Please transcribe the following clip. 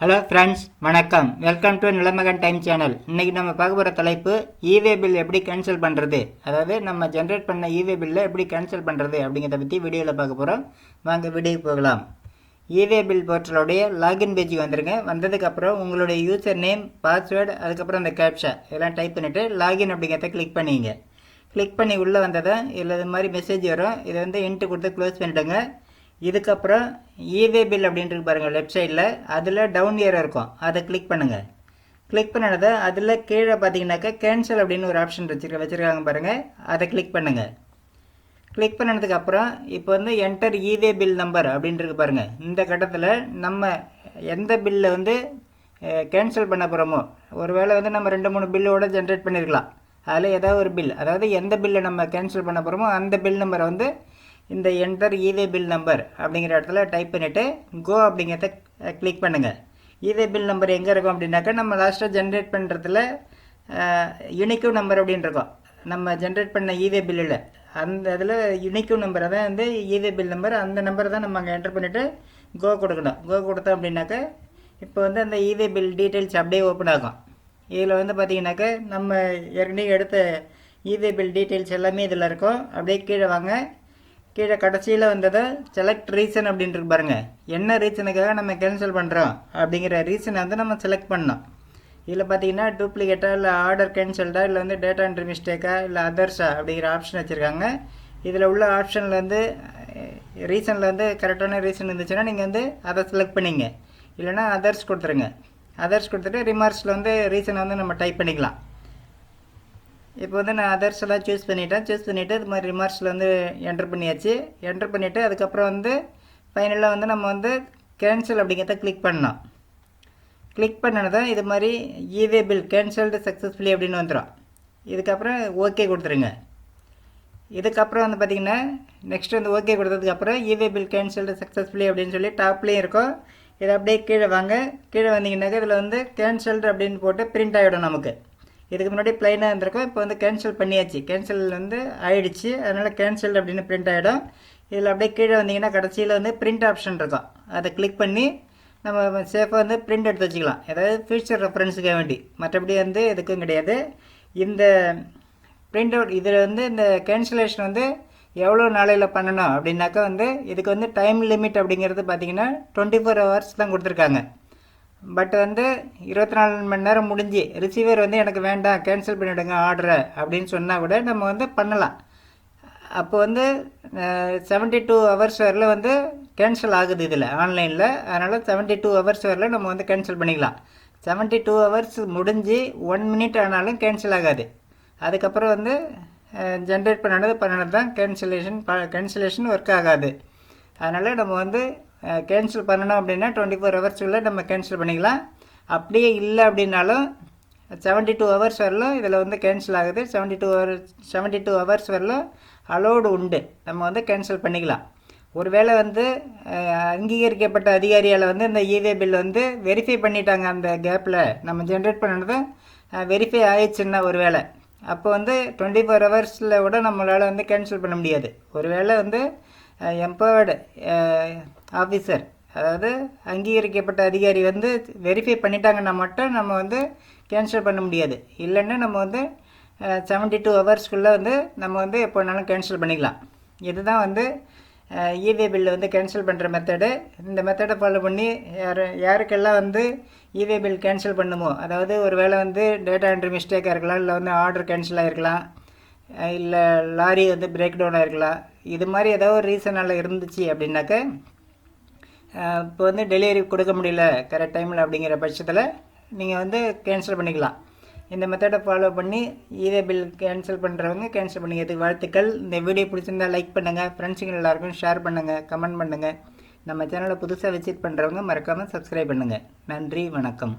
Hello friends, வணக்கம். Welcome to Nilamagan time channel. இன்றைக்கி நம்ம பார்க்க போகிற தலைப்பு இவே பில் எப்படி கேன்சல் பண்ணுறது, அதாவது நம்ம ஜென்ரேட் பண்ண இவே பில்லை எப்படி கேன்சல் பண்ணுறது அப்படிங்கிறத பற்றி வீடியோவில் பார்க்க போகிறோம். வாங்க வீடியோக்கு போகலாம். இவே பில் போர்ட்டலோடைய லாகின் பேஜுக்கு வந்துடுங்க. வந்ததுக்கப்புறம் உங்களுடைய யூசர் நேம், பாஸ்வேர்டு, அதுக்கப்புறம் அந்த கேப்ஷா இதெல்லாம் டைப் பண்ணிவிட்டு லாகின் அப்படிங்கிறத கிளிக் பண்ணிங்க. கிளிக் பண்ணி உள்ளே வந்ததை இதில் இது மாதிரி மெசேஜ் வரும். இதை வந்து இன்ட்டு கொடுத்து க்ளோஸ் பண்ணிவிடுங்க. இதுக்கப்புறம் இவே பில் அப்படின்ட்டு பாருங்கள் லெஃப்ட் சைடில், அதில் டவுன் ஏரோ இருக்கும், அதை கிளிக் பண்ணுங்கள். கிளிக் பண்ணதை அதில் கீழே பார்த்தீங்கன்னாக்கா கேன்சல் அப்படின்னு ஒரு ஆப்ஷன் வச்சுருக்காங்க பாருங்கள், அதை கிளிக் பண்ணுங்கள். கிளிக் பண்ணதுக்கப்புறம் இப்போ வந்து என்டர் இவே பில் நம்பர் அப்படின்ட்டு பாருங்கள். இந்த கட்டத்தில் நம்ம எந்த பில்லை வந்து கேன்சல் பண்ண போகிறோமோ, ஒருவேளை வந்து நம்ம 2-3 பில்லோடு ஜென்ரேட் பண்ணியிருக்கலாம். அதில் ஏதாவது ஒரு பில், அதாவது எந்த பில்லை நம்ம கேன்சல் பண்ண போகிறோமோ அந்த பில் நம்பரை வந்து இந்த என்டர் இவே பில் நம்பர் அப்படிங்கிற இடத்துல டைப் பண்ணிவிட்டு கோ அப்படிங்கிறத கிளிக் பண்ணுங்கள். இவே பில் நம்பர் எங்கே இருக்கும் அப்படின்னாக்கா, நம்ம லாஸ்ட்டாக ஜென்ரேட் பண்ணுறதுல யூனிக்யூ நம்பர் அப்படின்னு இருக்கும். நம்ம ஜென்ரேட் பண்ண இவே பில்லில் அந்த இதில் யூனிக்யூ நம்பரை தான் வந்து இவே பில் நம்பர், அந்த நம்பரை தான் நம்ம அங்கே என்டர் பண்ணிவிட்டு கோ கொடுக்கணும். கோ கொடுத்தோம் அப்படின்னாக்கா இப்போ வந்து அந்த இவே பில் டீட்டெயில்ஸ் அப்படியே ஓப்பன் ஆகும். இதில் வந்து பார்த்திங்கனாக்கா நம்ம ஏற்கனவே எடுத்த இவே பில் டீட்டெயில்ஸ் எல்லாமே இதில் இருக்கும். அப்படியே கீழே வாங்க. கீழே கடைசியில் வந்ததை செலக்ட் ரீசன் அப்படின்ட்டு பாருங்கள். என்ன ரீசனுக்காக நம்ம கேன்சல் பண்ணுறோம் அப்படிங்கிற ரீசனை வந்து நம்ம செலக்ட் பண்ணோம். இதில் பார்த்தீங்கன்னா டூப்ளிகேட்டா, இல்லை ஆர்டர் கேன்சல்டா, இல்லை வந்து டேட்டா என்ட்ரி மிஸ்டேக்கா, இல்லை அதர்ஸா அப்படிங்கிற ஆப்ஷன் வச்சுருக்காங்க. இதில் உள்ள ஆப்ஷனில் வந்து ரீசனில் வந்து கரெக்டான ரீசன் இருந்துச்சுன்னா நீங்கள் வந்து அதை செலக்ட் பண்ணிங்க. இல்லைனா அதர்ஸ் கொடுத்துருங்க. அதர்ஸ் கொடுத்துட்டு ரிமார்க்ஸில் வந்து ரீசனை வந்து நம்ம டைப் பண்ணிக்கலாம். இப்போ வந்து நான் அதர்ஸ் எல்லாம் சூஸ் பண்ணிவிட்டு இது மாதிரி ரிமார்க்ஸில் வந்து என்ட்ரு பண்ணியாச்சு. என்ட்ரு பண்ணிவிட்டு அதுக்கப்புறம் வந்து ஃபைனலாக வந்து நம்ம வந்து கேன்சல் அப்படிங்கிறத கிளிக் பண்ணோம். கிளிக் பண்ணதான் இது மாதிரி இவே பில் கேன்சல்டு சக்ஸஸ்ஃபுல்லி அப்படின்னு வந்துடும். இதுக்கப்புறம் ஓகே கொடுத்துருங்க. இதுக்கப்புறம் வந்து பார்த்திங்கன்னா நெக்ஸ்ட் வந்து ஓகே கொடுத்ததுக்கப்புறம் இவே பில் கேன்சல்டு சக்ஸஸ்ஃபுல்லி அப்படின்னு சொல்லி டாப்லேயும் இருக்கும். இதை அப்படியே கீழே வாங்க. கீழே வந்தீங்கன்னாக்கா இதில் வந்து கேன்சல்டு அப்படின்னு போட்டு பிரிண்ட் ஆகிடும். நமக்கு இதுக்கு முன்னாடி ப்ளைனாக இருந்திருக்கும், இப்போ வந்து கேன்சல் பண்ணியாச்சு, கேன்சல் வந்து ஆகிடுச்சு, அதனால் கேன்சல் அப்படின்னு பிரிண்ட் ஆகிடும். இதில் அப்படியே கீழே வந்தீங்கன்னா கடைசியில் வந்து பிரிண்ட் ஆப்ஷன் இருக்கும், அதை கிளிக் பண்ணி நம்ம சேஃபாக வந்து பிரிண்ட் எடுத்து வச்சுக்கலாம். ஏதாவது ஃபியூச்சர் ரெஃபரன்ஸுக்காக வேண்டி, மற்றபடி வந்து எதுக்கும் கிடையாது. இந்த பிரிண்ட் அவுட் இதில் வந்து இந்த கேன்சலேஷன் வந்து எவ்வளோ நாளையில் பண்ணணும் அப்படின்னாக்கா வந்து இதுக்கு வந்து டைம் லிமிட் அப்படிங்கிறது பார்த்திங்கன்னா 24 hours தான் கொடுத்துருக்காங்க. பட் வந்து 24 மணி நேரம் முடிஞ்சு ரிசீவர் வந்து எனக்கு வேண்டாம் கேன்சல் பண்ணிவிடுங்க ஆர்டரை அப்படின்னு சொன்னால் கூட நம்ம வந்து பண்ணலாம். அப்போ வந்து 72 hours வரல வந்து கேன்சல் ஆகுது இதில் ஆன்லைனில். அதனால் 72 hours வரல நம்ம வந்து கேன்சல் பண்ணிக்கலாம். 72 hours முடிஞ்சு 1 minute ஆனாலும் கேன்சல் ஆகாது. அதுக்கப்புறம் வந்து ஜென்ரேட் பண்ணது தான் கேன்சலேஷன் ஒர்க் ஆகாது. அதனால் நம்ம வந்து கேன்சல் பண்ணணும் அப்படின்னா 24 hours நம்ம கேன்சல் பண்ணிக்கலாம். அப்படியே இல்லை அப்படின்னாலும் 72 hours வரலும் இதில் வந்து கேன்சல் ஆகுது. 72 hours வரலும் அலோடு உண்டு, நம்ம வந்து கேன்சல் பண்ணிக்கலாம். ஒருவேளை வந்து அங்கீகரிக்கப்பட்ட அதிகாரியால் வந்து இந்த இவே பில் வந்து வெரிஃபை பண்ணிட்டாங்க, அந்த கேப்பில் நம்ம ஜென்ரேட் பண்ணது வெரிஃபை ஆயிடுச்சுன்னா ஒரு வேளை, அப்போ வந்து 24 hours கூட நம்மளால் வந்து கேன்சல் பண்ண முடியாது. ஒருவேளை வந்து எம்பவர்டு ஆஃபீஸர், அதாவது அங்கீகரிக்கப்பட்ட அதிகாரி வந்து வெரிஃபை பண்ணிட்டாங்கன்னா மட்டும் நம்ம வந்து கேன்சல் பண்ண முடியாது. இல்லைன்னா நம்ம வந்து 72 hours வந்து நம்ம வந்து எப்போ வேணாலும் கேன்சல் பண்ணிக்கலாம். இதுதான் வந்து இவே பில்லை வந்து கேன்சல் பண்ணுற மெத்தடு. இந்த மெத்தடை ஃபாலோ பண்ணி யாருக்கெல்லாம் வந்து இவே பில் கேன்சல் பண்ணுமோ, அதாவது ஒரு வேளை வந்து டேட்டா என்ட்ரி மிஸ்டேக்காக இருக்கலாம், இல்லை வந்து ஆர்டர் கேன்சல் ஆகிருக்கலாம், இல்லை லாரி வந்து பிரேக் டவுன் ஆகிருக்கலாம், இது மாதிரி ஏதாவது ஒரு ரீசனால் இருந்துச்சு அப்படின்னாக்க இப்போ வந்து டெலிவரி கொடுக்க முடியல கரெக்ட் டைமில் அப்படிங்கிற பட்சத்தில் நீங்கள் வந்து கேன்சல் பண்ணிக்கலாம். இந்த மெத்தடை ஃபாலோ பண்ணி இவே பில் கேன்சல் பண்ணுறவங்க கேன்சல் பண்ணிக்கிறதுக்கு வாழ்த்துக்கள். இந்த வீடியோ பிடிச்சிருந்தால் லைக் பண்ணுங்கள், ஃப்ரெண்ட்ஸுங்க எல்லாருக்கும் ஷேர் பண்ணுங்கள், கமெண்ட் பண்ணுங்கள். நம்ம சேனலை புதுசாக விசிட் பண்ணுறவங்க மறக்காமல் சப்ஸ்கிரைப் பண்ணுங்கள். நன்றி, வணக்கம்.